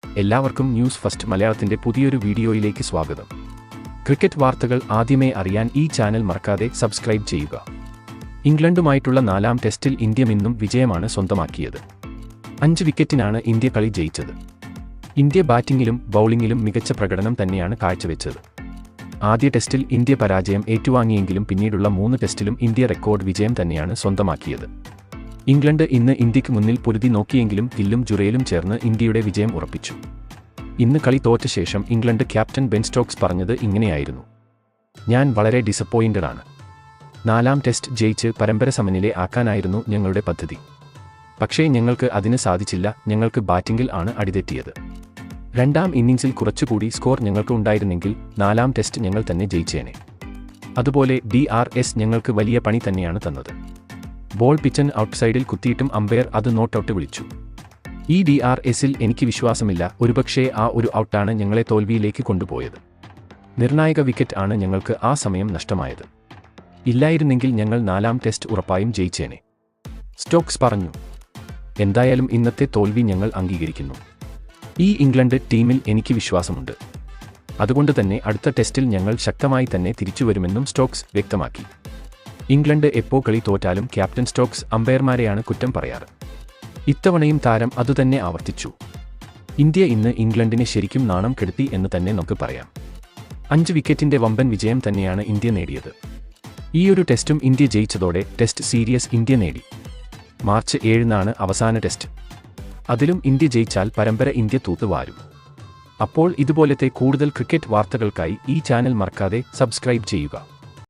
എല്ലാവർക്കും news first മലയാളത്തിന്റെ പുതിയൊരു വീഡിയോയിലേക്ക് സ്വാഗതം. ക്രിക്കറ്റ് വാർത്തകൾ ആദ്യമേ അറിയാൻ ഈ ചാനൽ മറക്കാതെ സബ്സ്ക്രൈബ് ചെയ്യുക. ഇംഗ്ലണ്ടുമായിട്ടുള്ള 4ാം ടെസ്റ്റിൽ ഇന്ത്യ ഇന്നും വിജയമാണ് സ്വന്തമാക്കിയത്. 5 വിക്കറ്റിനാണ് ഇന്ത്യ കളി ജയിച്ചത്. ഇന്ത്യ ബാറ്റിംഗിലും ബൗളിംഗിലും മികച്ച പ്രകടനം തന്നെയാണ് കാഴ്ചവെച്ചത്. ആദ്യ ടെസ്റ്റിൽ ഇന്ത്യ പരാജയം ഏറ്റുവാങ്ങിയെങ്കിലും പിന്നീടുള്ള 3 ടെസ്റ്റിലും ഇന്ത്യ റെക്കോർഡ് വിജയം തന്നെയാണ് സ്വന്തമാക്കിയത്. ഇംഗ്ലണ്ട് ഇന്ന് ഇന്ത്യക്ക് മുന്നിൽ പൊരുതി നോക്കിയെങ്കിലും ഗില്ലും ജുറേലും ചേർന്ന് ഇന്ത്യയുടെ വിജയം ഉറപ്പിച്ചു. ഇന്ന് കളി തോറ്റ ശേഷം ഇംഗ്ലണ്ട് ക്യാപ്റ്റൻ ബെൻ സ്റ്റോക്സ് പറഞ്ഞത് ഇങ്ങനെയായിരുന്നു: "ഞാൻ വളരെ ഡിസപ്പോയിന്റഡ് ആണ്. 4ാം ടെസ്റ്റ് ജയിച്ച് പരമ്പര സമനില ആക്കാനായിരുന്നു ഞങ്ങളുടെ പദ്ധതി. പക്ഷേ ഞങ്ങൾക്ക് അതിന് സാധിച്ചില്ല. ഞങ്ങൾക്ക് ബാറ്റിംഗിൽ ആണ് അടിതെറ്റിയത്. 2ാം ഇന്നിംഗ്സിൽ കുറച്ചുകൂടി സ്കോർ ഞങ്ങൾക്ക് ഉണ്ടായിരുന്നെങ്കിൽ 4ാം ടെസ്റ്റ് ഞങ്ങൾ തന്നെ ജയിച്ചേനെ. അതുപോലെ DRS ഞങ്ങൾക്ക് വലിയ പണി തന്നെയാണ് തന്നത്. ബോൾ പിച്ചൻ ഔട്ട്സൈഡിൽ കുത്തിയിട്ടും അമ്പയർ അത് നോട്ട് ഔട്ട് വിളിച്ചു. ഈ DRSൽ എനിക്ക് വിശ്വാസമില്ല. ഒരുപക്ഷേ ആ ഒരു ഔട്ടാണ് ഞങ്ങളെ തോൽവിയിലേക്ക് കൊണ്ടുപോയത്. നിർണായക വിക്കറ്റ് ആണ് ഞങ്ങൾക്ക് ആ സമയം നഷ്ടമായത്. ഇല്ലായിരുന്നെങ്കിൽ ഞങ്ങൾ 4ാം ടെസ്റ്റ് ഉറപ്പായും ജയിച്ചേനെ," സ്റ്റോക്സ് പറഞ്ഞു. "എന്തായാലും ഇന്നത്തെ തോൽവി ഞങ്ങൾ അംഗീകരിക്കുന്നു. ഈ ഇംഗ്ലണ്ട് ടീമിൽ എനിക്ക് വിശ്വാസമുണ്ട്. അതുകൊണ്ട് തന്നെ അടുത്ത ടെസ്റ്റിൽ ഞങ്ങൾ ശക്തമായി തന്നെ തിരിച്ചുവരുമെന്നും സ്റ്റോക്സ് വ്യക്തമാക്കി. ഇംഗ്ലണ്ട് എപ്പോൾ കളി തോറ്റാലും ക്യാപ്റ്റൻ സ്റ്റോക്സ് അമ്പയർമാരെയാണ് കുറ്റം പറയാറ്. ഇത്തവണയും താരം അതുതന്നെ ആവർത്തിച്ചു. ഇന്ത്യ ഇന്ന് ഇംഗ്ലണ്ടിനെ ശരിക്കും നാണം കെടുത്തി എന്ന് തന്നെ നമുക്ക് പറയാം. 5 വിക്കറ്റിന്റെ വമ്പൻ വിജയം തന്നെയാണ് ഇന്ത്യ നേടിയത്. ഈയൊരു ടെസ്റ്റും ഇന്ത്യ ജയിച്ചതോടെ ടെസ്റ്റ് സീരീസ് ഇന്ത്യ നേടി. മാർച്ച് 7-നാണ് അവസാന ടെസ്റ്റ്. അതിലും ഇന്ത്യ ജയിച്ചാൽ പരമ്പര ഇന്ത്യ തൂത്തുവാരും. അപ്പോൾ ഇതുപോലത്തെ കൂടുതൽ ക്രിക്കറ്റ് വാർത്തകൾക്കായി ഈ ചാനൽ മറക്കാതെ സബ്സ്ക്രൈബ് ചെയ്യുക.